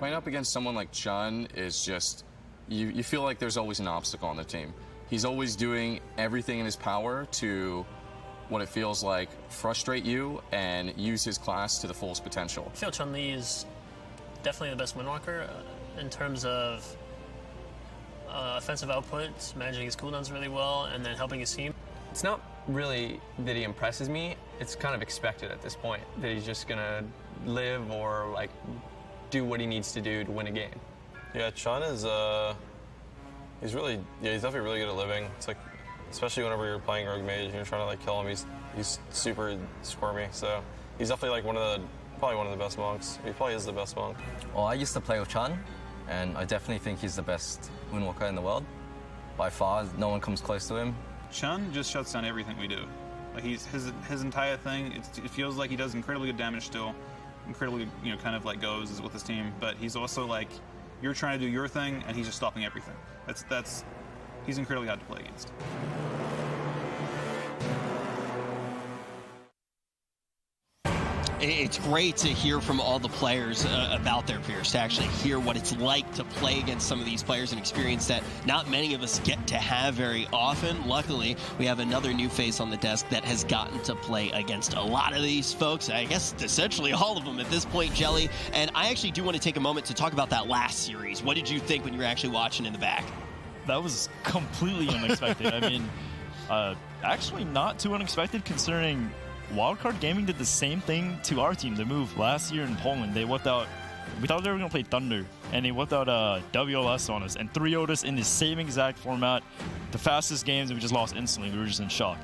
Playing up against someone like Chun is just, you feel like there's always an obstacle on the team. He's always doing everything in his power to, what it feels like, frustrate you and use his class to the fullest potential. I feel Chun-Li is definitely the best windwalker in terms of offensive output, managing his cooldowns really well, and then helping his team. It's not really that he impresses me. It's kind of expected at this point that he's just gonna live or like do what he needs to do to win a game. Yeah, Chun is he's definitely really good at living. It's like, especially whenever you're playing Rogue Mage and you're trying to like kill him, he's super squirmy. So he's definitely like probably one of the best monks. He probably is the best monk. Well, I used to play with Chun, and I definitely think he's the best windwalker in the world. By far, no one comes close to him. Chun just shuts down everything we do. Like his entire thing, it feels like he does incredibly good damage still, incredibly, kind of like goes with his team. But he's also like, you're trying to do your thing, and he's just stopping everything. He's incredibly hard to play against. It's great to hear from all the players about their peers, to actually hear what it's like to play against some of these players, an experience that not many of us get to have very often. Luckily, we have another new face on the desk that has gotten to play against a lot of these folks. I guess essentially all of them at this point, Jelly. And I actually do want to take a moment to talk about that last series. What did you think when you were actually watching in the back? That was completely unexpected. I mean, actually not too unexpected considering Wildcard Gaming did the same thing to our team, the move last year in Poland. They whipped out, we thought they were going to play Thunder, and they whipped out WLS on us and 3-0'd us in the same exact format. The fastest games, and we just lost instantly. We were just in shock.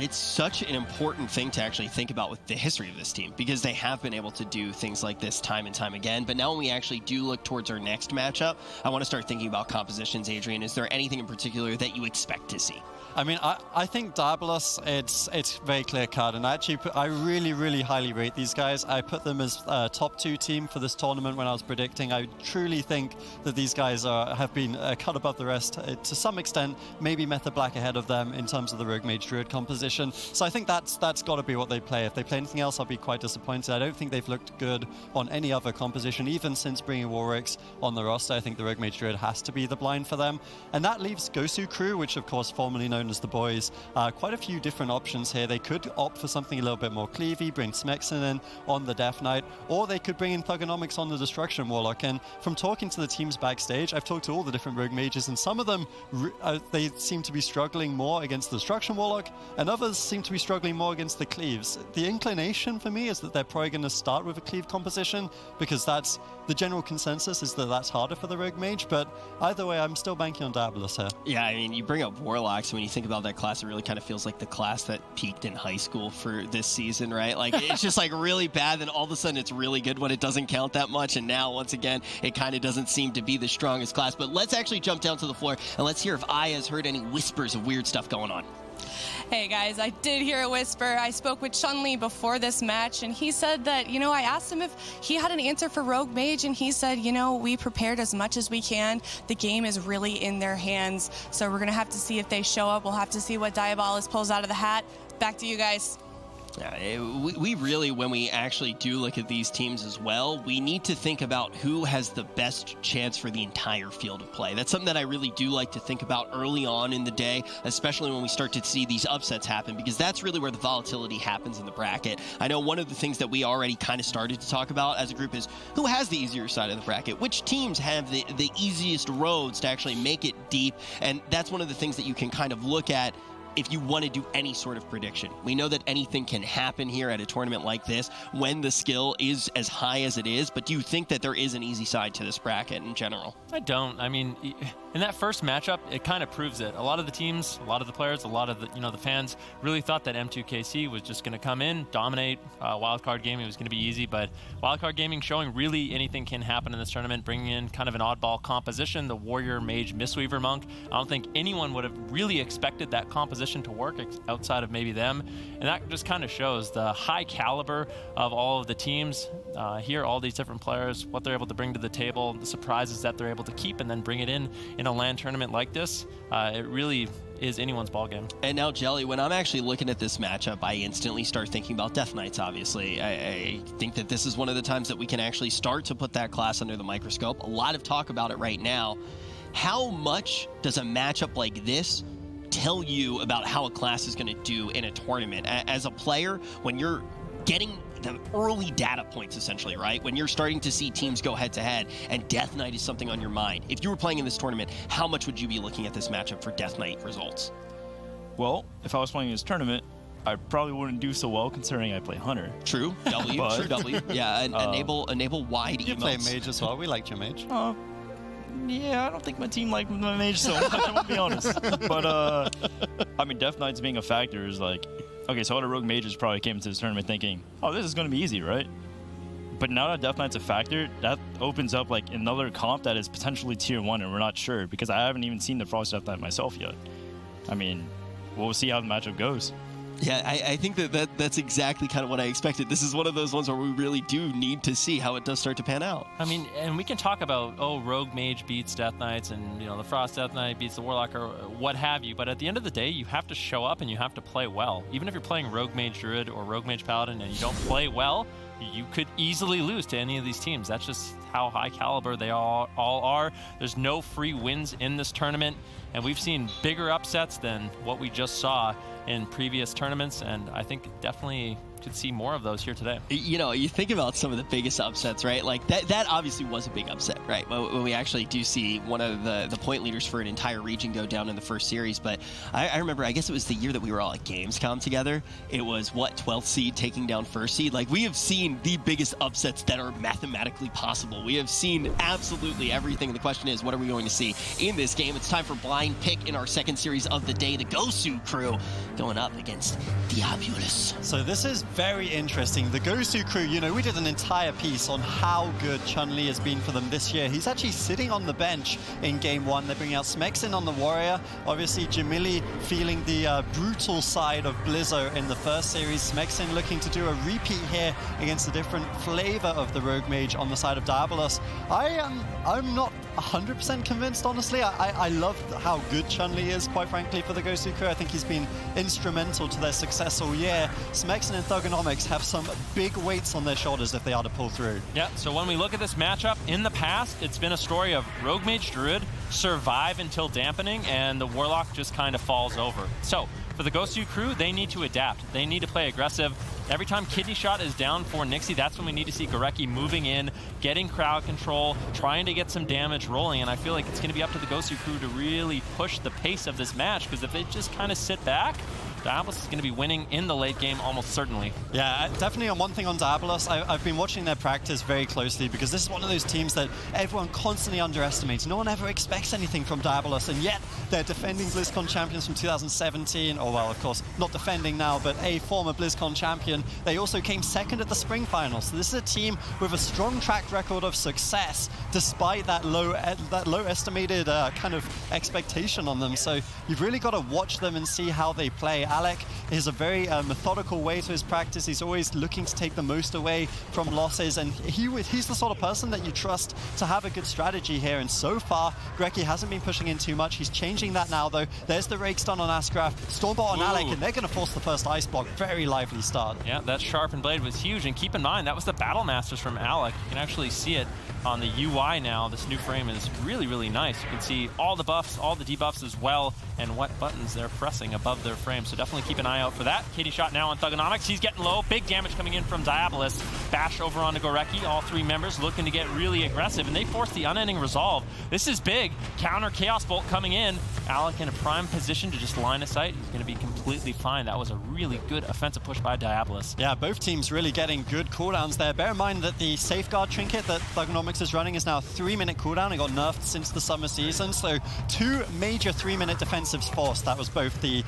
It's such an important thing to actually think about with the history of this team, because they have been able to do things like this time and time again. But now when we actually do look towards our next matchup, I want to start thinking about compositions. Adrian, is there anything in particular that you expect to see? I mean, I think Diabolus, it's very clear cut, and I really, really highly rate these guys. I put them as top 2 team for this tournament when I was predicting. I truly think that these guys have been cut above the rest to some extent, maybe Meta Black ahead of them in terms of the Rogue Mage Druid composition. So I think that's got to be what they play. If they play anything else, I'll be quite disappointed. I don't think they've looked good on any other composition, even since bringing Warwicks on the roster. I think the Rogue Mage Druid has to be the blind for them. And that leaves Gosu crew, which of course formerly known as the boys. Quite a few different options here. They could opt for something a little bit more cleavy, bring Smexen in on the Death Knight, or they could bring in Thugonomics on the Destruction Warlock. And from talking to the teams backstage, I've talked to all the different rogue mages, and some of them, they seem to be struggling more against the Destruction Warlock, and others seem to be struggling more against the Cleaves. The inclination for me is that they're probably going to start with a Cleave composition, because that's the general consensus, is that that's harder for the rogue mage. But either way, I'm still banking on Diabolus here. Yeah, I mean, you bring up Warlocks, when you think about that class, it really kind of feels like the class that peaked in high school for this season, right? Like, it's just like really bad, then all of a sudden it's really good when it doesn't count that much, and now once again it kind of doesn't seem to be the strongest class. But let's actually jump down to the floor and let's hear if Aya has heard any whispers of weird stuff going on. Hey guys, I did hear a whisper. I spoke with Chun-Li before this match, and he said that, I asked him if he had an answer for Rogue Mage, and he said, we prepared as much as we can. The game is really in their hands, so we're going to have to see if they show up. We'll have to see what Diabolus pulls out of the hat. Back to you guys. Yeah, we really, when we actually do look at these teams as well, we need to think about who has the best chance for the entire field of play. That's something that I really do like to think about early on in the day, especially when we start to see these upsets happen, because that's really where the volatility happens in the bracket. I know one of the things that we already kind of started to talk about as a group is who has the easier side of the bracket, which teams have the easiest roads to actually make it deep, and that's one of the things that you can kind of look at if you want to do any sort of prediction. We know that anything can happen here at a tournament like this when the skill is as high as it is, but do you think that there is an easy side to this bracket in general? I don't. I mean, in that first matchup, it kind of proves it. A lot of the teams, a lot of the players, a lot of the, the fans really thought that M2KC was just going to come in, dominate. Wildcard Gaming was going to be easy, but Wildcard Gaming showing really anything can happen in this tournament, bringing in kind of an oddball composition, the Warrior Mage Mistweaver Monk. I don't think anyone would have really expected that composition to work outside of maybe them, and that just kind of shows the high caliber of all of the teams here, all these different players, what they're able to bring to the table, the surprises that they're able to keep and then bring it in a LAN tournament like this. It really is anyone's ballgame. And now, Jelly, when I'm actually looking at this matchup, I instantly start thinking about Death Knights, obviously. I think that this is one of the times that we can actually start to put that class under the microscope. A lot of talk about it right now. How much does a matchup like this tell you about how a class is going to do in a tournament? As a player, when you're getting the early data points, essentially, right? When you're starting to see teams go head-to-head and Death Knight is something on your mind. If you were playing in this tournament, how much would you be looking at this matchup for Death Knight results? Well, if I was playing in this tournament, I probably wouldn't do so well considering I play Hunter. True, W, But- true W. Yeah, enable wide You play emotes. Mage as well. We liked your Mage. Yeah, I don't think my team liked my Mage so much, I'm gonna be honest. But, I mean, Death Knights being a factor is like, okay, so other Rogue Mages probably came into this tournament thinking, oh, this is going to be easy, right? But now that Death Knight's a factor, that opens up like another comp that is potentially tier 1, and we're not sure because I haven't even seen the Frost Death Knight myself yet. I mean, we'll see how the matchup goes. Yeah, I think that's exactly kind of what I expected. This is one of those ones where we really do need to see how it does start to pan out. I mean, and we can talk about, oh, Rogue Mage beats Death Knights and, the Frost Death Knight beats the Warlock or what have you. But at the end of the day, you have to show up and you have to play well. Even if you're playing Rogue Mage Druid or Rogue Mage Paladin and you don't play well, you could easily lose to any of these teams. That's just how high caliber they all are. There's no free wins in this tournament, and we've seen bigger upsets than what we just saw in previous tournaments, and I think definitely could see more of those here today. You think about some of the biggest upsets, right? Like that obviously was a big upset, right? When we actually do see one of the point leaders for an entire region go down in the first series. But I remember, I guess it was the year that we were all at Gamescom together. It was, 12th seed taking down first seed? Like, we have seen the biggest upsets that are mathematically possible. We have seen absolutely everything. The question is, what are we going to see in this game? It's time for Blind Pick in our second series of the day. The Gosu crew going up against Diabolus. So this is very interesting. The Gosu crew, we did an entire piece on how good Chun-Li has been for them this year. He's actually sitting on the bench in game 1. They're bringing out Smexin on the Warrior. Obviously, Jamili feeling the brutal side of Blizzo in the first series. Smexin looking to do a repeat here against a different flavor of the Rogue Mage on the side of Diabolus. I'm not 100% convinced, honestly. I love how good Chun-Li is, quite frankly, for the Gosu crew. I think he's been instrumental to their success all year. Smexin and Thugonomics have some big weights on their shoulders if they are to pull through. Yeah, so when we look at this matchup, in the past, it's been a story of Rogue Mage Druid survive until dampening, and the Warlock just kind of falls over. So for the Gosu crew, they need to adapt. They need to play aggressive. Every time Kidney Shot is down for Nixie, that's when we need to see Gorecki moving in, getting crowd control, trying to get some damage rolling, and I feel like it's going to be up to the Gosu crew to really push the pace of this match, because if they just kind of sit back, Diabolus is going to be winning in the late game almost certainly. Yeah, definitely on one thing on Diabolus, I've been watching their practice very closely because this is one of those teams that everyone constantly underestimates. No one ever expects anything from Diabolus, and yet they're defending BlizzCon champions from 2017, or well, of course, not defending now, but a former BlizzCon champion. They also came second at the spring finals. So this is a team with a strong track record of success, despite that low estimated kind of expectation on them. So you've really got to watch them and see how they play. Alec has a very methodical way to his practice. He's always looking to take the most away from losses, and he's the sort of person that you trust to have a good strategy here. And so far, Gorecki hasn't been pushing in too much. He's changing that now, though. There's the rake stun on Asgraf, Stormbot on Alec, and they're going to force the first ice block. Very lively start. Yeah, that sharpened blade was huge, and keep in mind, that was the Battle Masters from Alec. You can actually see it on the UI now. This new frame is really, really nice. You can see all the buffs, all the debuffs as well, and what buttons they're pressing above their frame. So definitely keep an eye out for that. Katie Shot now on Thugonomics. He's getting low. Big damage coming in from Diabolus. Bash over onto Gorecki. All three members looking to get really aggressive, and they force the unending resolve. This is big. Counter Chaos Bolt coming in. Alec in a prime position to just line of sight. He's going to be completely fine. That was a really good offensive push by Diabolus. Yeah, both teams really getting good cooldowns there. Bear in mind that the Safeguard trinket that Thugonomics is running is now a 3-minute cooldown. It got nerfed since the summer season, so 2 major 3-minute defensives forced. That was both the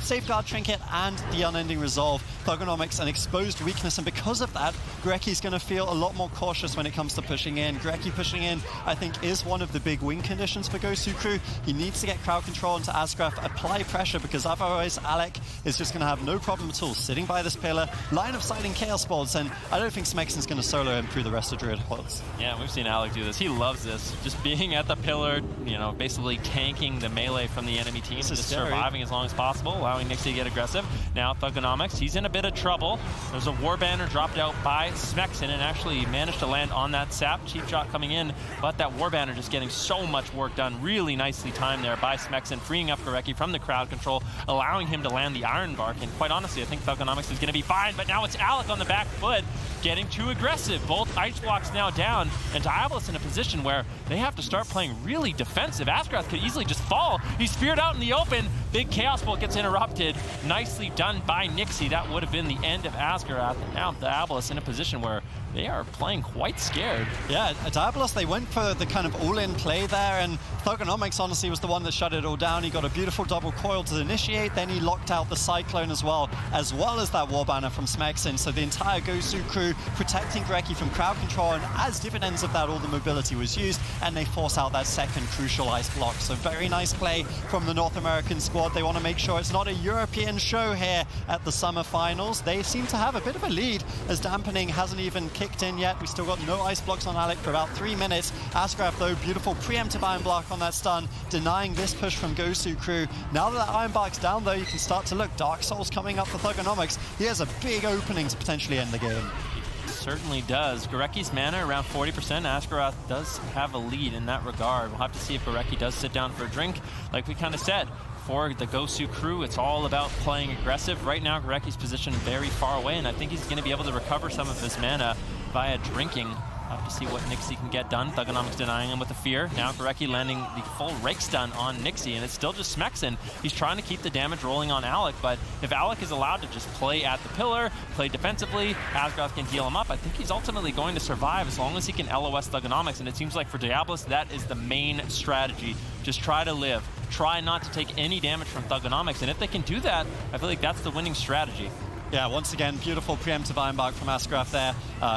Safeguard trinket and the unending resolve. Thugonomics an exposed weakness, and because of that, Greki's going to feel a lot more cautious when it comes to pushing in. Greki pushing in, I think, is one of the big win conditions for Gosu Crew. He needs to get crowd control into Asgraf, apply pressure, because otherwise Alec is just going to have no problem at all sitting by this pillar, line of sighting Chaos Balls, and I don't think Smexon's going to solo him through the rest of Druid Halls. Yeah, we've seen Alec do this. He loves this. Just being at the pillar, you know, basically tanking the melee from the enemy team, just surviving as long as possible, allowing Nixie to get aggressive. Now Thugonomics, he's in a bit of trouble. There's a War Banner dropped out by Smexon and actually managed to land on that sap. Cheap shot coming in, but that War Banner just getting so much work done. Really nicely timed there by Smexon, freeing up Gorecki from the crowd control, allowing him to land the Iron Bark. And quite honestly, I think Thugonomics is going to be fine, but now it's Alec on the back foot, getting too aggressive. Both ice blocks now down, and Diabolus in a position where they have to start playing really defensive. Asgrath could easily just fall. He's speared out in the open. Big Chaos Bolt gets interrupted. Nicely done by Nixie. That would have been the end of Asgrath. And now Diabolus in a position where they are playing quite scared. Yeah, Diabolus, they went for the kind of all-in play there, and Thugonomics honestly was the one that shut it all down. He got a beautiful double coil to initiate, then he locked out the Cyclone as well as that War Banner from Smexon. So the entire Gosu crew protecting Gorecki from crowd control, and as dividends of that, all the mobility was used, and they force out that second crucial ice block. So very nice play from the North American squad. They want to make sure it's not a European show here at the Summer Finals. They seem to have a bit of a lead as Dampening hasn't even kicked in yet. We still got no ice blocks on Alec for about 3 minutes. Asgraf, though, beautiful preemptive Iron Block on that stun, denying this push from Gosu crew. Now that Iron Bark's down, though, you can start to look. Dark Souls coming up for Thugonomics. He has a big opening to potentially end the game. Certainly does. Gorecki's mana around 40%. Asgaroth does have a lead in that regard. We'll have to see if Gorecki does sit down for a drink. Like we kind of said, for the Gosu crew, it's all about playing aggressive. Right now, Gorecki's positioned very far away, and I think he's going to be able to recover some of his mana via drinking. We'll have to see what Nixie can get done. Thugonomics denying him with the fear. Now Gorecki landing the full rake stun on Nixie, and it's still just Smexon. He's trying to keep the damage rolling on Alec, but if Alec is allowed to just play at the pillar, play defensively, Asgaroth can heal him up, I think he's ultimately going to survive as long as he can LOS Thugonomics, and it seems like for Diabolus, that is the main strategy. Just try to live. Try not to take any damage from Thugonomics, and if they can do that, I feel like that's the winning strategy. Yeah, once again, beautiful preemptive Iron Bark from Asgraf there.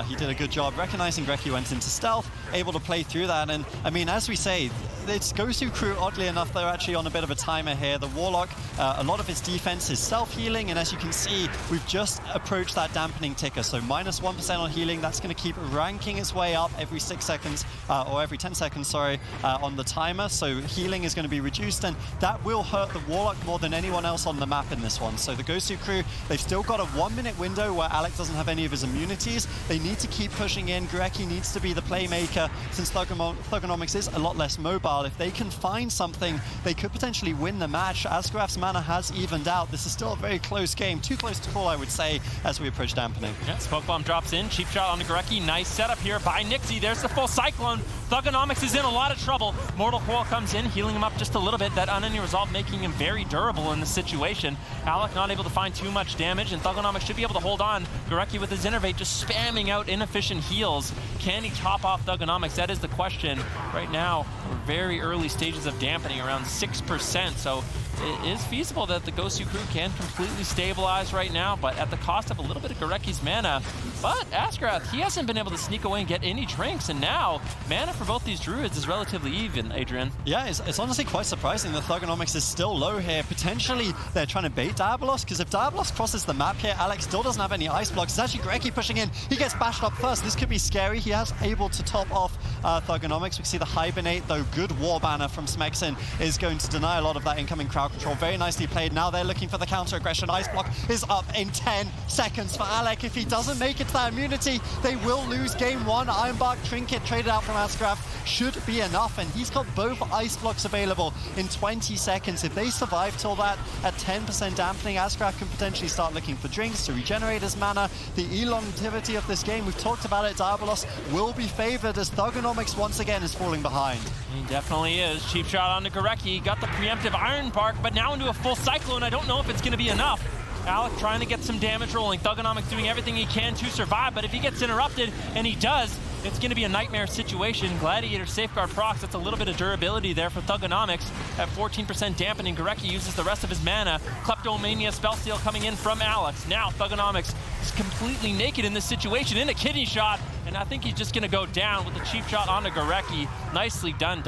He did a good job recognizing Gorecki went into stealth, able to play through that. And I mean, as we say, it's Gosu crew, oddly enough, they're actually on a bit of a timer here. The Warlock, a lot of his defense is self-healing, and as you can see, we've just approached that dampening ticker. So minus 1% on healing, that's going to keep ranking its way up every 6 seconds, or every 10 seconds, sorry, on the timer. So healing is going to be reduced, and that will hurt the Warlock more than anyone else on the map in this one. So the Gosu crew, they've still got a 1-minute window where Alec doesn't have any of his immunities. They need to keep pushing in. Gorecki needs to be the playmaker since Thugonomics is a lot less mobile. If they can find something, they could potentially win the match. Asgraf's mana has evened out. This is still a very close game. Too close to call, I would say, as we approach Dampening. Yeah, Smoke Bomb drops in. Cheap shot onto Gorecki. Nice setup here by Nixie. There's the full Cyclone. Thugonomics is in a lot of trouble. Mortal Coil comes in, healing him up just a little bit. That Unending Resolve making him very durable in this situation. Alec not able to find too much damage, and Thugonomics should be able to hold on. Gorecki with his Innervate just spamming out inefficient heals. Can he top off Thugonomics? That is the question. Right now, we're very early stages of Dampening, around 6%, so it is feasible that the Gosu crew can completely stabilize right now, but at the cost of a little bit of Gorecki's mana. But Asgrath, he hasn't been able to sneak away and get any drinks, and now mana for both these druids is relatively even, Adrian. Yeah, it's honestly quite surprising that Thugonomics is still low here. Potentially, they're trying to bait Diabolus, because if Diabolus crosses the map here, Alex still doesn't have any ice blocks. It's actually Gorecki pushing in. He gets bashed up first. This could be scary. He has able to top off Thugonomics. We see the Hibernate, though. Good War Banner from Smexon is going to deny a lot of that incoming crowd control. Very nicely played. Now they're looking for the counter aggression. Ice block is up in 10 seconds for Alec. If he doesn't make it to that immunity, they will lose game 1. Iron Bark Trinket traded out from Asgraf should be enough, and he's got both ice blocks available in 20 seconds. If they survive till that at 10% dampening, Asgraf can potentially start looking for drinks to regenerate his mana. The elongevity of this game, we've talked about it, Diabolus will be favored as Thugonomics once again is falling behind. He definitely is. Cheap shot onto Gorecki. Got the preemptive Iron Bark, but now into a full Cyclone. I don't know if it's going to be enough. Alec trying to get some damage rolling. Thugonomics doing everything he can to survive, but if he gets interrupted, and he does, it's going to be a nightmare situation. Gladiator Safeguard procs, that's a little bit of durability there for Thugonomics. At 14% dampening, Gorecki uses the rest of his mana. Kleptomania Spellsteal coming in from Alex. Now Thugonomics is completely naked in this situation in a kidney shot, and I think he's just going to go down with a cheap shot onto Gorecki. Nicely done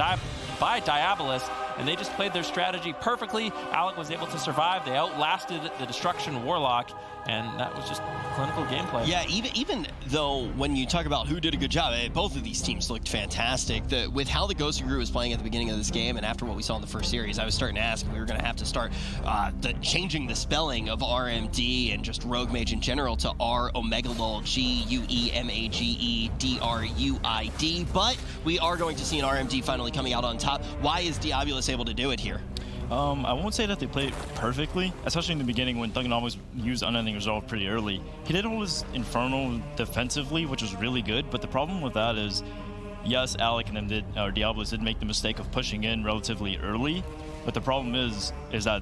by Diabolus, and they just played their strategy perfectly. Alec was able to survive. They outlasted the Destruction Warlock, and that was just clinical gameplay. Yeah, even though when you talk about who did a good job, both of these teams looked fantastic. With how the Gosu crew was playing at the beginning of this game, and after what we saw in the first series, I was starting to ask if we were going to have to start changing the spelling of RMD and just Rogue Mage in general to R Omegalol Guemagedruid. But we are going to see an RMD finally coming out on top. Why is Diabolus able to do it here? I won't say that they played perfectly, especially in the beginning when Thugonomics used Unending Resolve pretty early. He did all his Infernal defensively, which was really good, but the problem with that is, yes, Alec and them Diabolus did make the mistake of pushing in relatively early, but the problem is that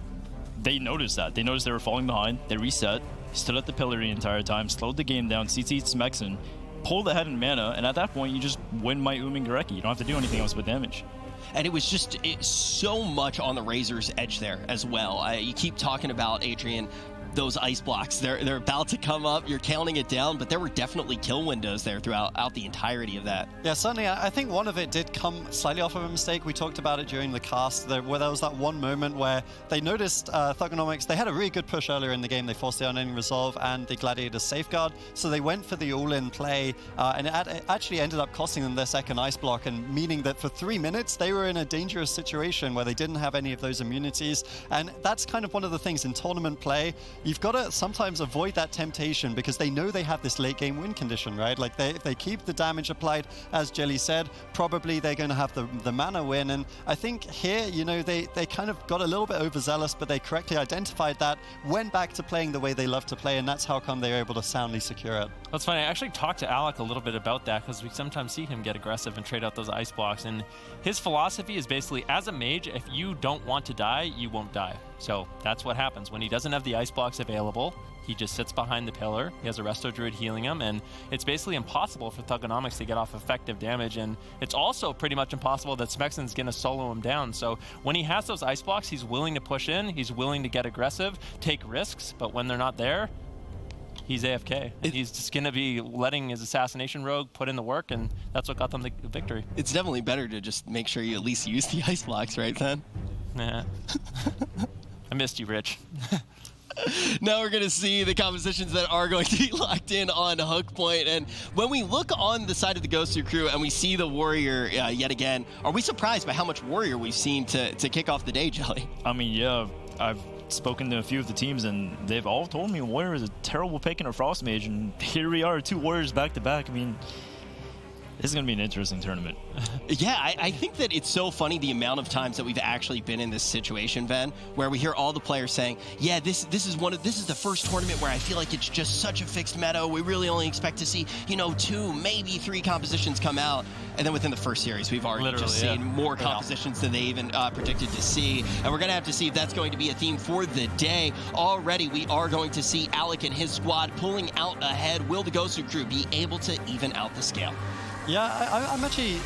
they noticed that. They noticed they were falling behind, they reset, stood at the pillar the entire time, slowed the game down, CC'd Smexen, pulled ahead in mana, and at that point you just win by Ooming Gorecki. You don't have to do anything else with damage. And it was just so much on the razor's edge there as well. You keep talking about, Adrian, those ice blocks. They're about to come up. You're counting it down, but there were definitely kill windows there throughout the entirety of that. Yeah, certainly. I think one of it did come slightly off of a mistake. We talked about it during the cast, where there was that one moment where they noticed Thugonomics. They had a really good push earlier in the game. They forced the Unending Resolve and the Gladiator Safeguard, so they went for the all-in play, and it actually ended up costing them their second ice block, and meaning that for 3 minutes they were in a dangerous situation where they didn't have any of those immunities. And that's kind of one of the things in tournament play. You've got to sometimes avoid that temptation because they know they have this late game win condition, right? Like they keep the damage applied, as Jelly said, probably they're going to have the mana win. And I think here, you know, they kind of got a little bit overzealous, but they correctly identified that, went back to playing the way they love to play, and that's how come they were able to soundly secure it. That's funny. I actually talked to Alec a little bit about that because we sometimes see him get aggressive and trade out those ice blocks. And his philosophy is basically, as a mage, if you don't want to die, you won't die. So that's what happens. When he doesn't have the ice blocks available, he just sits behind the pillar. He has a Resto Druid healing him, and it's basically impossible for Thugonomics to get off effective damage. And it's also pretty much impossible that Smexen's going to solo him down. So when he has those ice blocks, he's willing to push in, he's willing to get aggressive, take risks, but when they're not there, he's AFK. He's just going to be letting his Assassination Rogue put in the work, and that's what got them the victory. It's definitely better to just make sure you at least use the ice blocks, right, then? Nah. I missed you, Rich. Now we're going to see the compositions that are going to be locked in on Hook Point. And when we look on the side of the Gosu crew and we see the Warrior yet again, are we surprised by how much Warrior we've seen to kick off the day, Jelly? I mean, yeah, I've spoken to a few of the teams, and they've all told me Warrior is a terrible pick in a Frost Mage, and here we are, 2 Warriors back-to-back. I mean, this is going to be an interesting tournament. Yeah, I think that it's so funny the amount of times that we've actually been in this situation, Ben, where we hear all the players saying, yeah, this is the first tournament where I feel like it's just such a fixed meta. We really only expect to see, 2, maybe 3 compositions come out. And then within the first series, we've already just seen more compositions than they even predicted to see. And we're going to have to see if that's going to be a theme for the day. Already, we are going to see Alec and his squad pulling out ahead. Will the Gosu crew be able to even out the scale? Yeah, I'm actually...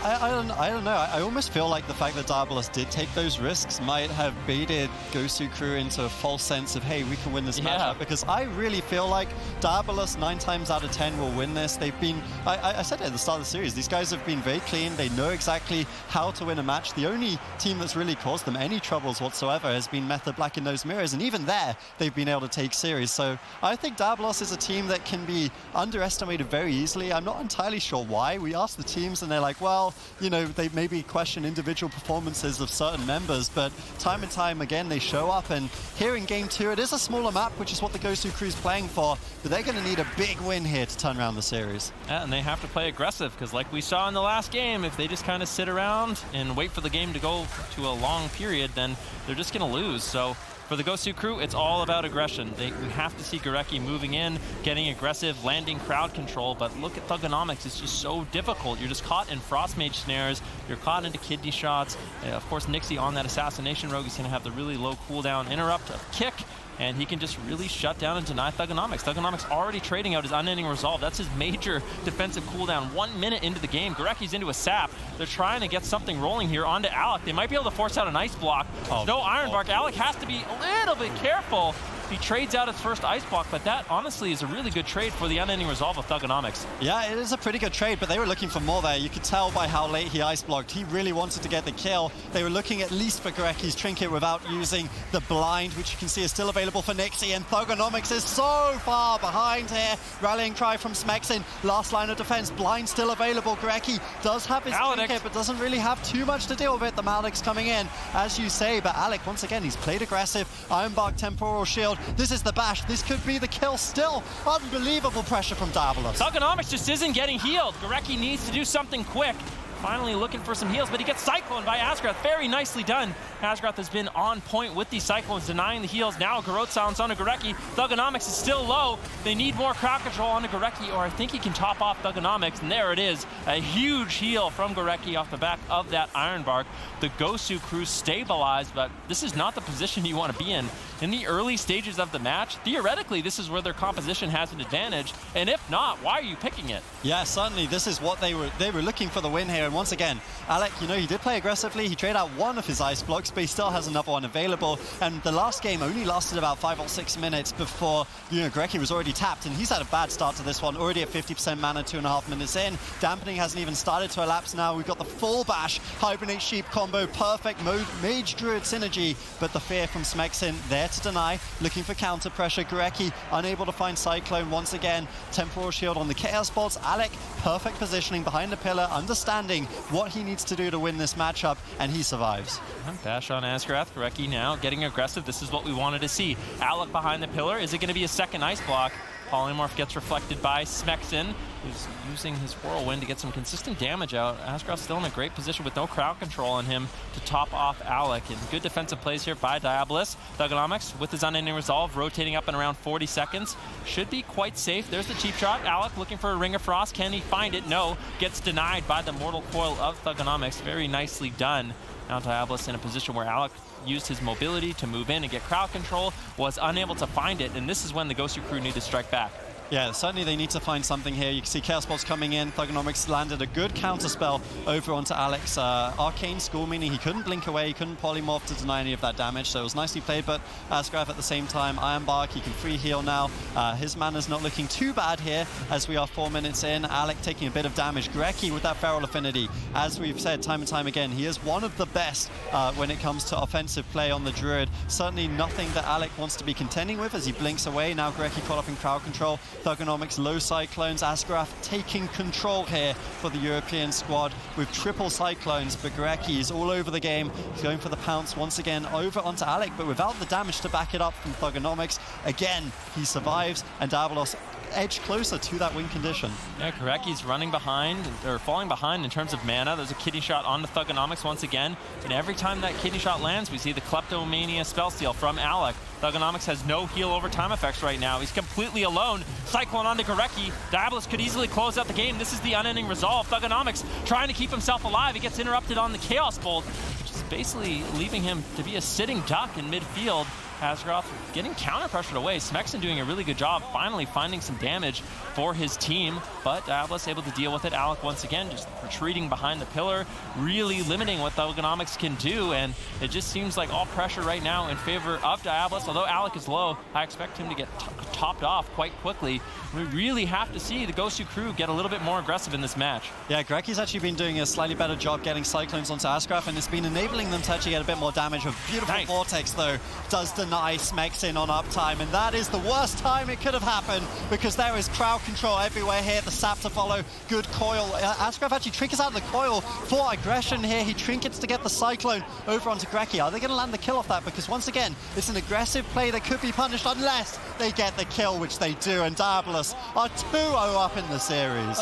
I don't know. I almost feel like the fact that Diabolus did take those risks might have baited Gosu crew into a false sense of, hey, we can win this matchup. Because I really feel like Diabolus 9 times out of 10 will win this. They've been, I said it at the start of the series, these guys have been very clean. They know exactly how to win a match. The only team that's really caused them any troubles whatsoever has been Method Black in those mirrors. And even there, they've been able to take series. So I think Diabolus is a team that can be underestimated very easily. I'm not entirely sure why. We asked the teams and they're like, well, they maybe question individual performances of certain members, but time and time again they show up. And here in Game 2, it is a smaller map, which is what the Gosu crew's playing for, but they're going to need a big win here to turn around the series. Yeah, and they have to play aggressive, because like we saw in the last game, if they just kind of sit around and wait for the game to go to a long period, then they're just going to lose. So for the Gosu crew, it's all about aggression. We have to see Gorecki moving in, getting aggressive, landing crowd control, but look at Thugonomics, it's just so difficult. You're just caught in Frost Mage snares, you're caught into kidney shots. Of course, Nixie on that Assassination Rogue is going to have the really low cooldown interrupt, a kick, and he can just really shut down and deny Thugonomics. Thugonomics already trading out his Unending Resolve. That's his major defensive cooldown. 1 minute into the game, Gorecki's into a sap. They're trying to get something rolling here onto Alec. They might be able to force out an ice block. No Ironbark. Alec has to be a little bit careful. He trades out his first Ice Block, but that honestly is a really good trade for the Unending Resolve of Thugonomics. Yeah, it is a pretty good trade, but they were looking for more there. You could tell by how late he Ice Blocked. He really wanted to get the kill. They were looking at least for Goreki's Trinket without using the blind, which you can see is still available for Nixie, and Thugonomics is so far behind here. Rallying cry from Smexin. Last line of defense, blind still available. Goreki does have his Trinket, but doesn't really have too much to deal with. The Maledict's coming in, as you say, but Alec, once again, he's played aggressive. Ironbark Temporal Shield. This is the bash. This could be the kill still. Unbelievable pressure from Diabolus. Thugonomics just isn't getting healed. Goreki needs to do something quick. Finally looking for some heals, but he gets cycloned by Asgrath. Very nicely done. Asgrath has been on point with these cyclones, denying the heals. Now Garrote Silence onto Goreki. Thugonomics is still low. They need more crowd control onto Goreki, or I think he can top off Thugonomics, and there it is. A huge heal from Goreki off the back of that Ironbark. The Gosu crew stabilized, but this is not the position you want to be in. In the early stages of the match, theoretically, this is where their composition has an advantage, and if not, why are you picking it? Yeah, certainly, this is what they were looking for the win here, and once again, Alec, you know, he did play aggressively. He traded out one of his Ice Blocks, but he still has another one available, and the last game only lasted about 5 or 6 minutes before, you know, Goreki was already tapped, and he's had a bad start to this one, already at 50% mana, 2.5 minutes in. Dampening hasn't even started to elapse now. We've got the full bash, Hibernate Sheep combo, perfect Mage Druid synergy, but the fear from Smexin there to deny, looking for counter pressure. Goreki unable to find Cyclone once again. Temporal Shield on the Chaos Bolts. Alec, perfect positioning behind the pillar, understanding what he needs to do to win this matchup, and he survives. Bash on Asgrath. Goreki now getting aggressive. This is what we wanted to see. Alec behind the pillar. Is it going to be a second Ice Block? Polymorph gets reflected by Smexin, who's using his Whirlwind to get some consistent damage out. Asgrath's still in a great position with no crowd control on him to top off Alec. And good defensive plays here by Diabolus. Thugonomics with his Unending Resolve, rotating up in around 40 seconds. Should be quite safe. There's the cheap shot. Alec looking for a Ring of Frost. Can he find it? No. Gets denied by the Mortal Coil of Thugonomics. Very nicely done. Now Diabolus in a position where Alec used his mobility to move in and get crowd control, was unable to find it, and this is when the Gosu crew need to strike back. Yeah, certainly they need to find something here. You can see Chaos Bolts coming in. Thugonomics landed a good counter spell over onto Alex. Arcane School, meaning he couldn't blink away, he couldn't polymorph to deny any of that damage, so it was nicely played, but Asgrath at the same time, Ironbark, he can free heal now. His mana's not looking too bad here as we are 4 minutes in. Alec taking a bit of damage. Goreki with that Feral Affinity. As we've said time and time again, he is one of the best when it comes to offensive play on the Druid. Certainly nothing that Alec wants to be contending with as he blinks away. Now Goreki caught up in crowd control. Thugonomics, low Cyclones. Asgrath taking control here for the European squad with triple Cyclones, but Goreki is all over the game. He's going for the pounce once again over onto Alec, but without the damage to back it up from Thugonomics. Again, he survives, and Diabolus edge closer to that win condition. Yeah, Goreki's running behind, or falling behind in terms of mana. There's a kidney shot on the Thugonomics once again, and every time that kidney shot lands, we see the Kleptomania spellsteal from Alec. Thugonomics has no heal over time effects right now. He's completely alone. Cyclone onto Goreki. Diabolus could easily close out the game. This is the Unending Resolve. Thugonomics trying to keep himself alive. He gets interrupted on the Chaos Bolt, which is basically leaving him to be a sitting duck in midfield. Asgrath getting counter-pressured away. Smexin doing a really good job finally finding some damage for his team, but Diabolus able to deal with it. Alec once again just retreating behind the pillar, really limiting what Thugonomics can do, and it just seems like all pressure right now in favor of Diabolus. Although Alec is low, I expect him to get topped off quite quickly. We really have to see the Gosu crew get a little bit more aggressive in this match. Yeah, Goreki's actually been doing a slightly better job getting Cyclones onto Asgrath, and it's been enabling them to actually get a bit more damage. A beautiful Vortex, though, does deny Smexin on uptime, and that is the worst time it could have happened, because there is crowd control everywhere here. The sap to follow, good coil. Asgrath actually triggers out the coil for aggression here. He trinkets to get the Cyclone over onto Goreki. Are they going to land the kill off that? Because once again, it's an aggressive play that could be punished unless they get the kill, which they do, and Diabolus are 2-0 up in the series.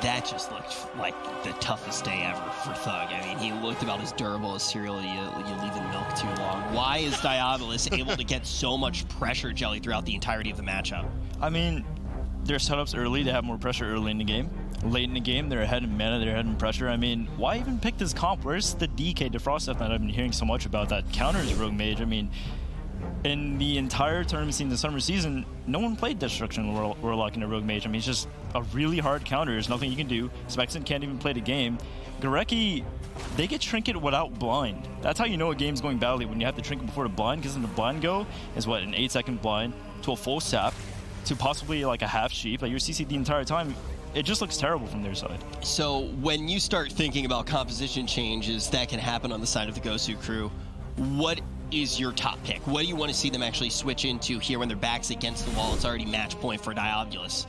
That just looked like the toughest day ever for Thug. I mean, he looked about as durable as cereal you leave in milk too long. Why is Diabolus able to get so much pressure jelly throughout the entirety of the matchup? I mean, their setups early, they have more pressure early in the game. Late in the game, they're ahead in mana, they're ahead in pressure. I mean, why even pick this comp? Where's the DK defrost stuff that I've been hearing so much about that counters Rogue Mage? I mean, in the entire tournament scene, the summer season, no one played Destruction Warlock in a Rogue Mage. I mean, it's just a really hard counter. There's nothing you can do. Smexen can't even play the game. Gorecki, they get Trinket without blind. That's how you know a game's going badly, when you have the Trinket before the blind, because then the blind go is what, an 8-second blind to a full sap to possibly like a half sheep. Like, you're CC'd the entire time. It just looks terrible from their side. So when you start thinking about composition changes that can happen on the side of the Gosu crew, what is your top pick? What do you want to see them actually switch into here when their back's against the wall? It's already match point for Diabolus.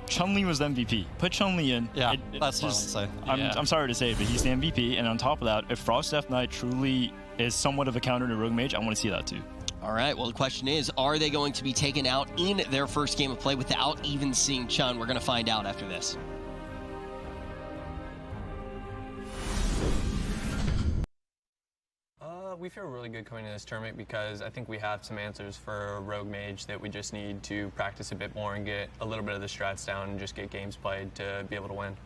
Chun-Li was the MVP. Put Chun-Li in. Yeah, that's just so. I'm sorry to say it, but he's the MVP. And on top of that, if Frost Death Knight truly is somewhat of a counter to Rogue Mage, I want to see that too. All right, well, the question is, are they going to be taken out in their first game of play without even seeing Chun? We're going to find out after this. We feel really good coming into this tournament because I think we have some answers for Rogue Mage that we just need to practice a bit more and get a little bit of the strats down and just get games played to be able to win.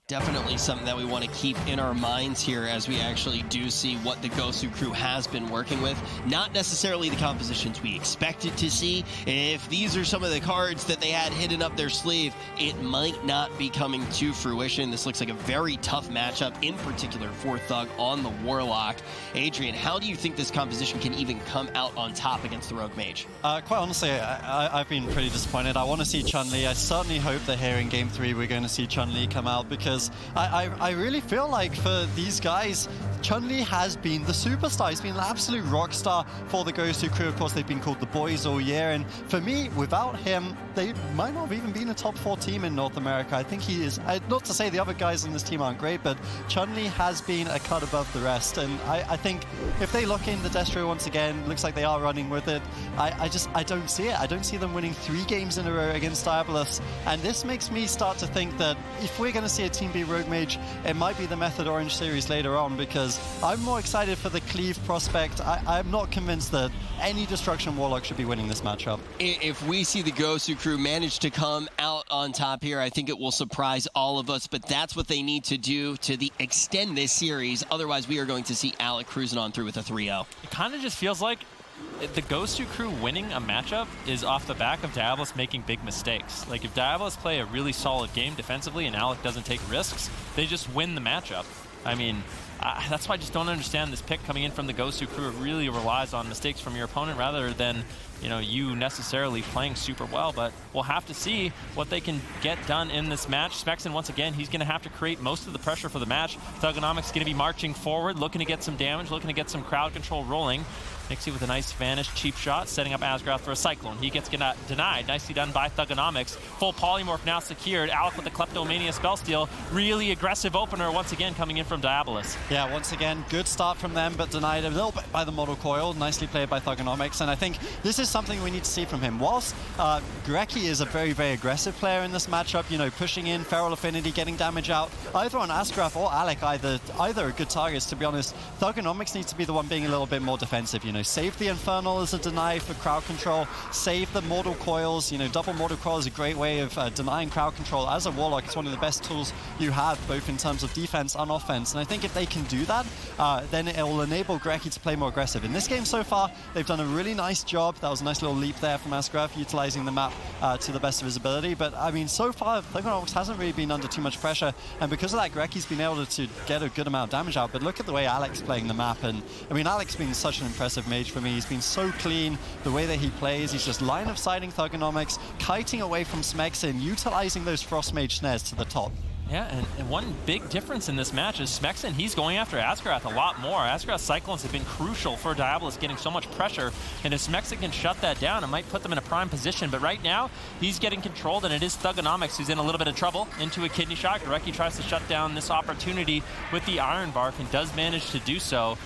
Definitely something that we want to keep in our minds here as we actually do see what the Gosu crew has been working with. Not necessarily the compositions we expected to see. If these are some of the cards that they had hidden up their sleeve, it might not be coming to fruition. This looks like a very tough matchup, in particular for Thug on the Warlock. Adrian, how do you think this composition can even come out on top against the Rogue Mage? Quite honestly, I've been pretty disappointed. I want to see Chun-Li. I certainly hope that here in Game 3 we're going to see Chun-Li come out, because I really feel like for these guys, Chun-Li has been the superstar. He's been an absolute rock star for the Gosu crew. Of course, they've been called the boys all year. And for me, without him, they might not have even been a top 4 team in North America. I think he is, not to say the other guys on this team aren't great, but Chun-Li has been a cut above the rest. And I think if they lock in the Destro once again, looks like they are running with it. I don't see it. I don't see them winning 3 games in a row against Diabolus. And this makes me start to think that if we're going to see a Team B Rogue Mage, it might be the Method Orange series later on, because I'm more excited for the Cleave prospect. I'm not convinced that any Destruction Warlock should be winning this matchup. If we see the Gosu crew manage to come out on top here, I think it will surprise all of us, but that's what they need to do to extend this series. Otherwise, we are going to see Alec cruising on through with a 3-0. It kind of just feels like the Gosu crew winning a matchup is off the back of Diabolus making big mistakes. Like, if Diabolus play a really solid game defensively and Alec doesn't take risks, they just win the matchup. I mean, that's why I just don't understand this pick coming in from the Gosu crew. It really relies on mistakes from your opponent rather than, you know, you necessarily playing super well. But we'll have to see what they can get done in this match. Smexen, once again, he's going to have to create most of the pressure for the match. Thugonomics going to be marching forward, looking to get some damage, looking to get some crowd control rolling. Nixie with a nice vanish, cheap shot, setting up Asgrath for a Cyclone. He gets denied. Nicely done by Thugonomics. Full polymorph now secured. Alec with the Kleptomania spellsteal. Really aggressive opener once again coming in from Diabolus. Yeah, once again, good start from them, but denied a little bit by the Model Coil. Nicely played by Thugonomics, and I think this is something we need to see from him. Whilst Gorecki is a very, very aggressive player in this matchup, you know, pushing in, Feral Affinity, getting damage out, either on Asgrath or Alec, either are good targets, to be honest. Thugonomics needs to be the one being a little bit more defensive, you know, save the Infernal as a deny for crowd control, save the Mortal Coils. You know, double Mortal Coil is a great way of denying crowd control. As a Warlock, it's one of the best tools you have, both in terms of defense and offense. And I think if they can do that, then it will enable Gorecki to play more aggressive. In this game so far, they've done a really nice job. That was a nice little leap there from Asgrath, utilizing the map to the best of his ability. But I mean, so far, Thugonomics hasn't really been under too much pressure. And because of that, Gorecki's been able to get a good amount of damage out. But look at the way Alec's playing the map. And I mean, Alec's been such an impressive mage for me. He's been so clean, the way that he plays. He's just line of sighting Thugonomics, kiting away from Smexen, utilizing those Frost Mage snares to the top. Yeah, and one big difference in this match is Smexen, he's going after Asgrath a lot more. Asgrath's Cyclones have been crucial for Diabolus getting so much pressure, and if Smexen can shut that down, it might put them in a prime position. But right now, he's getting controlled, and it is Thugonomics who's in a little bit of trouble into a kidney shot. Gorecki tries to shut down this opportunity with the Iron Bark and does manage to do so.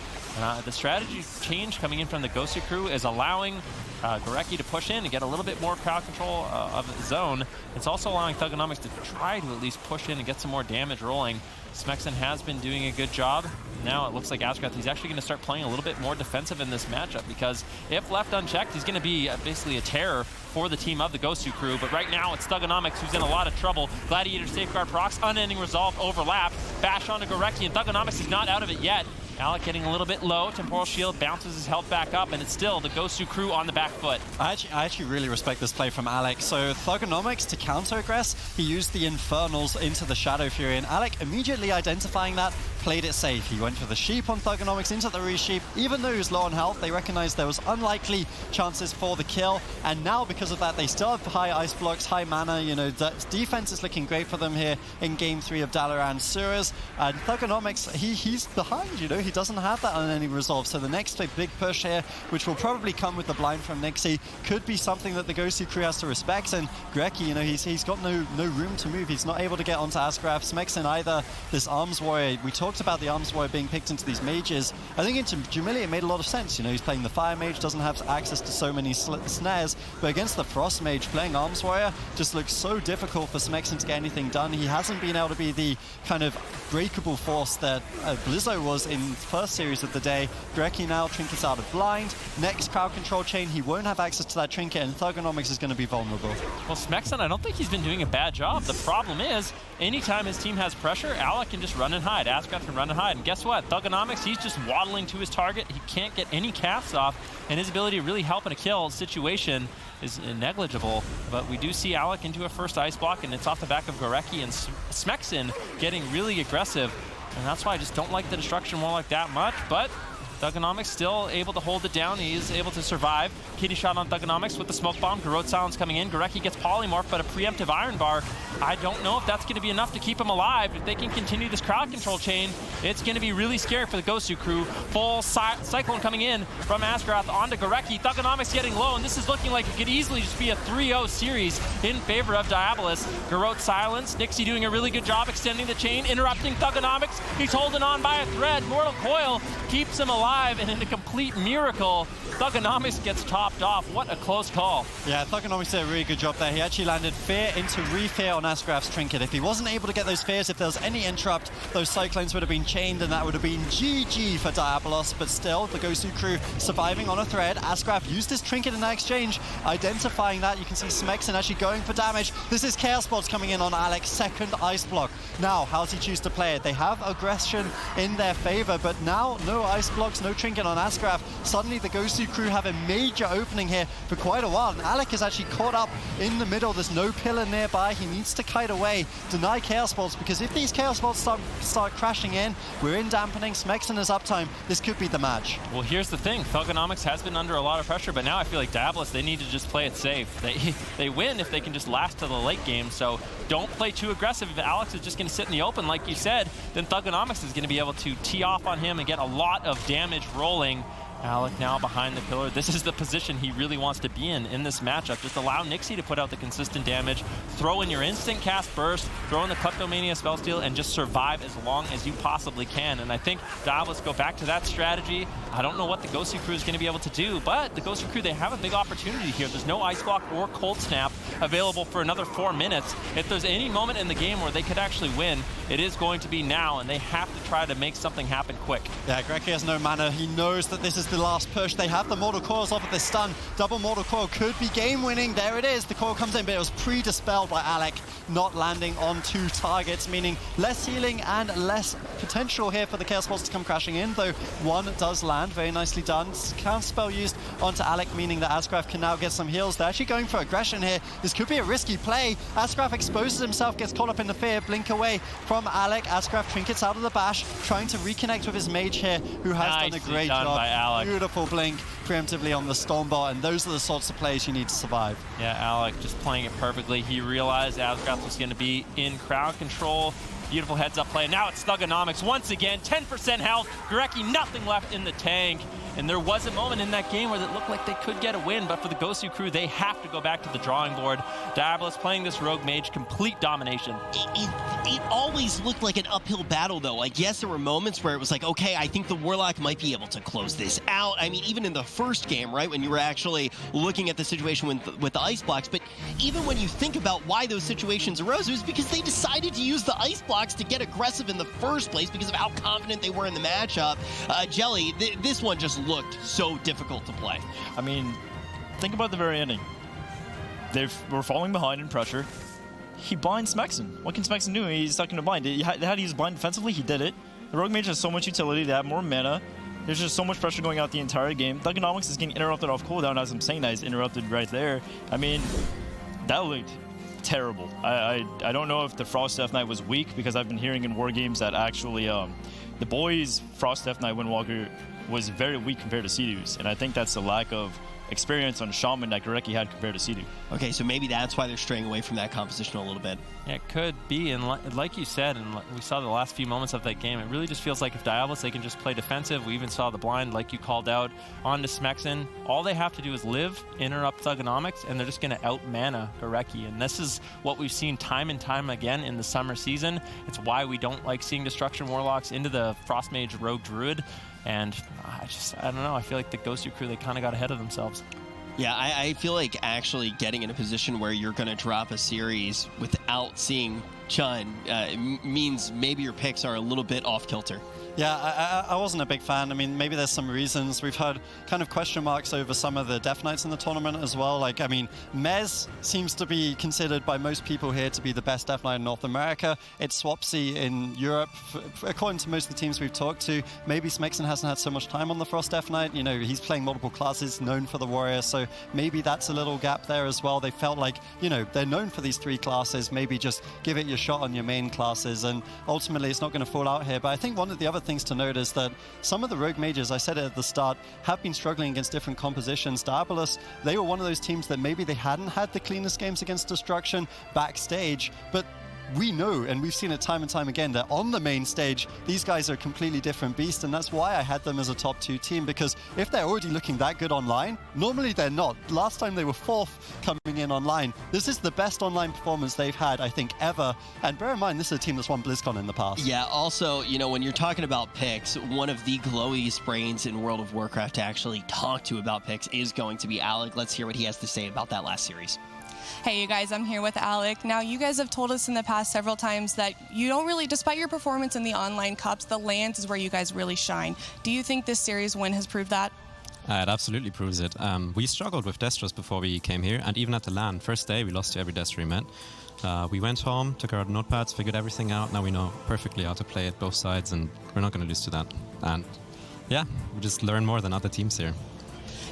The strategy change coming in from the Gosu crew is allowing Gorecki to push in and get a little bit more crowd control of the zone. It's also allowing Thugonomics to try to at least push in and get some more damage rolling. Smexen has been doing a good job. Now it looks like Asgrath, he's actually going to start playing a little bit more defensive in this matchup, because if left unchecked, he's going to be basically a terror for the team of the Gosu crew. But right now it's Thugonomics who's in a lot of trouble. Gladiator Safeguard procs, Unending Resolve overlap, bash onto Gorecki, and Thugonomics is not out of it yet. Alec getting a little bit low. Temporal Shield bounces his health back up, and it's still the Gosu crew on the back foot. I actually really respect this play from Alec. So Thugonomics, to counter-aggress, he used the Infernals into the Shadow Fury, and Alec, immediately identifying that, played it safe. He went for the Sheep on Thugonomics into the Re-Sheep. Even though he was low on health, they recognized there was unlikely chances for the kill, and now because of that, they still have high ice blocks, high mana. You know, the defense is looking great for them here in Game 3 of Dalaran Suras, and Thugonomics, he's behind, you know, he doesn't have that on any resolve. So the next big push here, which will probably come with the blind from Nixie, could be something that the Gosu crew has to respect. And Greki, you know, he's got no room to move. He's not able to get onto Asgraf. Smexin either. This Arms Warrior, we talked about the Arms Warrior being picked into these mages. I think into Jumili it made a lot of sense. You know, he's playing the Fire Mage, doesn't have access to so many snares, but against the Frost Mage, playing Arms Warrior just looks so difficult for Smexin to get anything done. He hasn't been able to be the kind of breakable force that Blizzo was in the first series of the day. Greki now trinkets out of blind. Next crowd control chain, he won't have access to that trinket, and Thugonomics is going to be vulnerable. Well, Smexin, I don't think he's been doing a bad job. The problem is, anytime his team has pressure, Alec can just run and hide. Asgraf can run and hide. And guess what? Thugonomics, he's just waddling to his target. He can't get any casts off, and his ability to really help in a kill situation is negligible. But we do see Alec into a first ice block, and it's off the back of Gorecki and Smexin getting really aggressive. And that's why I just don't like the destruction more like that much. But Thugonomics still able to hold it down. He is able to survive. Kitty shot on Thugonomics with the smoke bomb. Garrote Silence coming in. Gorecki gets polymorph, but a preemptive Iron Bar. I don't know if that's going to be enough to keep him alive. If they can continue this crowd control chain, it's going to be really scary for the Gosu crew. Full Cyclone coming in from Asgrath onto Gorecki. Thugonomics getting low, and this is looking like it could easily just be a 3-0 series in favor of Diabolus. Garrote Silence. Nixie doing a really good job extending the chain, interrupting Thugonomics. He's holding on by a thread. Mortal Coil keeps him alive. And in a complete miracle, Thugonomics gets topped off. What a close call. Yeah, Thugonomics did a really good job there. He actually landed Fear into Re-Fear on Asgraf's trinket. If he wasn't able to get those Fears, if there was any interrupt, those Cyclones would have been chained, and that would have been GG for Diabolos. But still, the Gosu crew surviving on a thread. Asgraf used his trinket in that exchange, identifying that. You can see Smexin actually going for damage. This is Chaos Bots coming in on Alex, second ice block. Now, how does he choose to play it? They have aggression in their favor, but now no ice blocks, no trinket on Asgraf. Suddenly the Gosu crew have a major opening here for quite a while, and Alec is actually caught up in the middle. There's no pillar nearby. He needs to kite away, deny Chaos Bolts, because if these Chaos Bolts start crashing in, we're in dampening. Smexin is uptime. This could be the match. Well, here's the thing. Thugonomics has been under a lot of pressure, but now I feel like Diabolus, they need to just play it safe. They win if they can just last to the late game, so don't play too aggressive. If Alex is just going to sit in the open, like you said, then Thugonomics is going to be able to tee off on him and get a lot of damage rolling. Alec now behind the pillar. This is the position he really wants to be in this matchup. Just allow Nixie to put out the consistent damage, throw in your instant cast burst, throw in the Kleptomania spellsteal, and just survive as long as you possibly can. And I think Diabolus go back to that strategy. I don't know what the Gosu crew is going to be able to do, but the Gosu crew, they have a big opportunity here. There's no Ice Block or Cold Snap available for another 4 minutes. If there's any moment in the game where they could actually win, it is going to be now, and they have to try to make something happen quick. Yeah, Greki has no mana. He knows that this is the last push. They have the Mortal Coils off of this stun. Double Mortal Coil could be game winning. There it is. The coil comes in, but it was pre-dispelled by Alec, not landing on 2 targets, meaning less healing and less potential here for the Chaos Bolts to come crashing in, though one does land. Very nicely done. Counter spell used onto Alec, meaning that Asgraf can now get some heals. They're actually going for aggression here. This could be a risky play. Asgraf exposes himself, gets caught up in the fear. Blink away from Alec. Asgraf trinkets out of the bash, trying to reconnect with his mage here, who has done a great job. By Alec. Beautiful blink preemptively on the Stormbot, and those are the sorts of plays you need to survive. Yeah, Alec just playing it perfectly. He realized Asgraf was going to be in crowd control. Beautiful heads-up play. Now it's Thugonomics once again. 10% health. Gorecki, nothing left in the tank. And there was a moment in that game where it looked like they could get a win, but for the Gosu crew, they have to go back to the drawing board. Diabolus playing this rogue mage, complete domination. It always looked like an uphill battle, though. Like, yes, there were moments where it was like, okay, I think the Warlock might be able to close this out. I mean, even in the first game, right, when you were actually looking at the situation with the ice blocks, but even when you think about why those situations arose, it was because they decided to use the ice blocks to get aggressive in the first place because of how confident they were in the matchup. Jelly, this one just looked so difficult to play. I mean, think about the very ending. They were falling behind in pressure. He blinds Smexin. What can Smexin do? He's stuck in a blind. How do you use blind defensively? He did it. The Rogue Mage has so much utility. They have more mana. There's just so much pressure going out the entire game. Thugonomics is getting interrupted off cooldown as I'm saying that. He's interrupted right there. I mean, that looked terrible. I don't know if the Frost Death Knight was weak, because I've been hearing in War Games that actually the boys' Frost Death Knight Windwalker was very weak compared to Sea-Doo's, and I think that's the lack of experience on Shaman that Gorecki had compared to Sea-Doo. Okay, so maybe that's why they're straying away from that composition a little bit. Yeah, it could be, and like you said, and we saw the last few moments of that game, it really just feels like if Diabolus, they can just play defensive. We even saw the blind, like you called out, onto Smexen. All they have to do is live, interrupt Thugonomics, and they're just going to out-mana Gorecki, and this is what we've seen time and time again in the summer season. It's why we don't like seeing Destruction Warlocks into the Frost Mage Rogue Druid, and I don't know, I feel like the Gosu crew, they kind of got ahead of themselves. Yeah, I feel like actually getting in a position where you're going to drop a series without seeing Chun means maybe your picks are a little bit off kilter. Yeah, I wasn't a big fan. I mean, maybe there's some reasons. We've heard kind of question marks over some of the Death Knights in the tournament as well. Like, I mean, Mez seems to be considered by most people here to be the best Death Knight in North America. It's Swapsy in Europe. According to most of the teams we've talked to, maybe Smexen hasn't had so much time on the Frost Death Knight. You know, he's playing multiple classes, known for the Warrior, so maybe that's a little gap there as well. They felt like, you know, they're known for these 3 classes. Maybe just give it your shot on your main classes, and ultimately it's not going to fall out here. But I think one of the other things to note is that some of the Rogue Mages, I said it at the start, have been struggling against different compositions. Diabolus, they were one of those teams that maybe they hadn't had the cleanest games against Destruction backstage, but we know, and we've seen it time and time again, that on the main stage, these guys are a completely different beast, and that's why I had them as a top 2 team, because if they're already looking that good online, normally they're not. Last time they were 4th coming in online. This is the best online performance they've had, I think, ever. And bear in mind, this is a team that's won BlizzCon in the past. Yeah, also, you know, when you're talking about picks, one of the glowiest brains in World of Warcraft to actually talk to about picks is going to be Alec. Let's hear what he has to say about that last series. Hey, you guys, I'm here with Alec. Now, you guys have told us in the past several times that you don't really, despite your performance in the online cups, the lands is where you guys really shine. Do you think this series win has proved that? It absolutely proves it. We struggled with Destros before we came here, and even at the LAN, first day, we lost to every Destro we met. We went home, took our notepads, figured everything out. Now we know perfectly how to play it both sides, and we're not going to lose to that. And yeah, we just learn more than other teams here.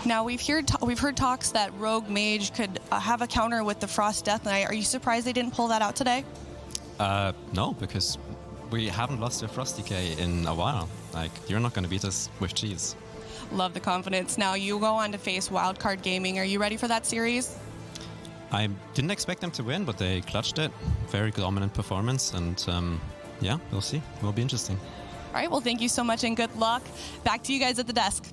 Now, we've heard talks that Rogue Mage could have a counter with the Frost Death Knight. Are you surprised they didn't pull that out today? No, because we haven't lost to Frost DK in a while. Like, you're not going to beat us with cheese. Love the confidence. Now, you go on to face Wildcard Gaming. Are you ready for that series? I didn't expect them to win, but they clutched it. Very dominant performance, and yeah, we'll see. It will be interesting. All right, well, thank you so much and good luck. Back to you guys at the desk.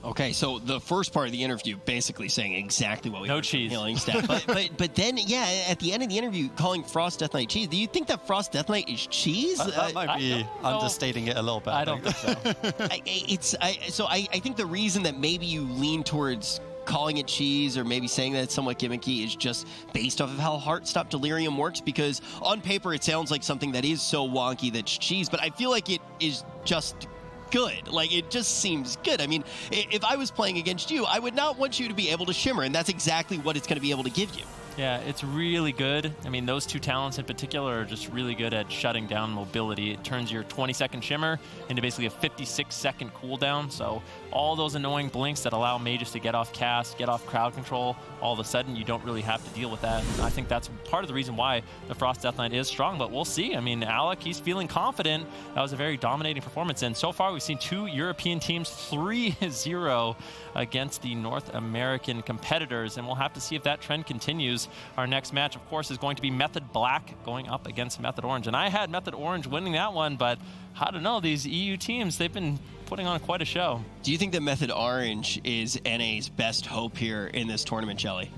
Okay, so the first part of the interview basically saying exactly what we heard cheese. From Healing Staff. but then, yeah, at the end of the interview, calling Frost Death Knight cheese. Do you think that Frost Death Knight is cheese? That might be understating it a little bit. I don't think so. I think the reason that maybe you lean towards calling it cheese or maybe saying that it's somewhat gimmicky is just based off of how Heartstop Delirium works, because on paper it sounds like something that is so wonky that's cheese, but I feel like it is just good. Like, it just seems good. I mean, if I was playing against you, I would not want you to be able to shimmer, and that's exactly what it's going to be able to give you. Yeah, it's really good. I mean, those 2 talents in particular are just really good at shutting down mobility. It turns your 20-second shimmer into basically a 56-second cooldown. So all those annoying blinks that allow mages to get off cast, get off crowd control, all of a sudden you don't really have to deal with that. And I think that's part of the reason why the Frost Death Knight is strong, but we'll see. I mean, Alec, he's feeling confident. That was a very dominating performance. And so far, we've seen 2 European teams 3-0 against the North American competitors, and we'll have to see if that trend continues. Our next match, of course, is going to be Method Black going up against Method Orange. And I had Method Orange winning that one, but I don't know, these EU teams, they've been putting on quite a show. Do you think that Method Orange is NA's best hope here in this tournament, Shelly?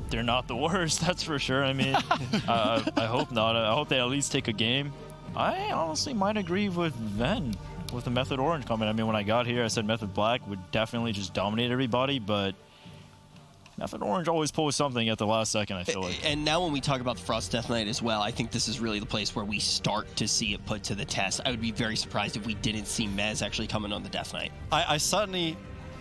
They're not the worst, that's for sure. I mean, I hope not. I hope they at least take a game. I honestly might agree with Ven with the Method Orange comment. I mean, when I got here, I said Method Black would definitely just dominate everybody, but Method Orange always pulls something at the last second, I feel like. And now when we talk about the Frost Death Knight as well, I think this is really the place where we start to see it put to the test. I would be very surprised if we didn't see Mez actually coming on the Death Knight. I certainly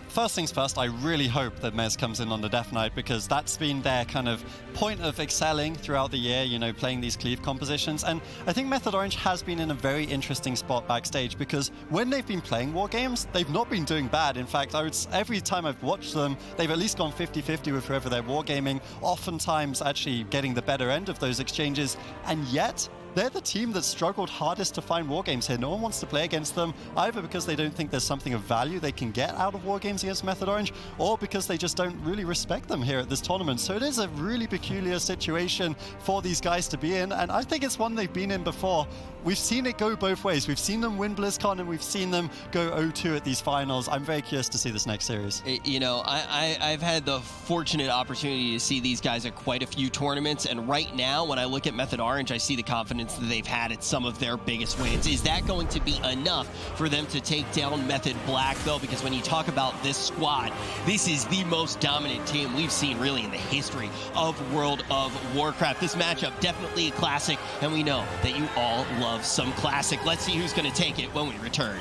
first things first, I really hope that Mez comes in on the Death Knight, because that's been their kind of point of excelling throughout the year, you know, playing these cleave compositions. And I think Method Orange has been in a very interesting spot backstage, because when they've been playing war games, they've not been doing bad. In fact, every time I've watched them, they've at least gone 50-50 with whoever they're wargaming, oftentimes actually getting the better end of those exchanges. And yet, they're the team that struggled hardest to find war games here. No one wants to play against them, either because they don't think there's something of value they can get out of war games against Method Orange, or because they just don't really respect them here at this tournament. So it is a really peculiar situation for these guys to be in, and I think it's one they've been in before. We've seen it go both ways. We've seen them win BlizzCon, and we've seen them go 0-2 at these finals. I'm very curious to see this next series. You know, I've had the fortunate opportunity to see these guys at quite a few tournaments, and right now, when I look at Method Orange, I see the confidence that they've had at some of their biggest wins. Is that going to be enough for them to take down Method Black, though? Because when you talk about this squad, this is the most dominant team we've seen really in the history of World of Warcraft. This matchup, definitely a classic, and we know that you all love some classic. Let's see who's going to take it when we return.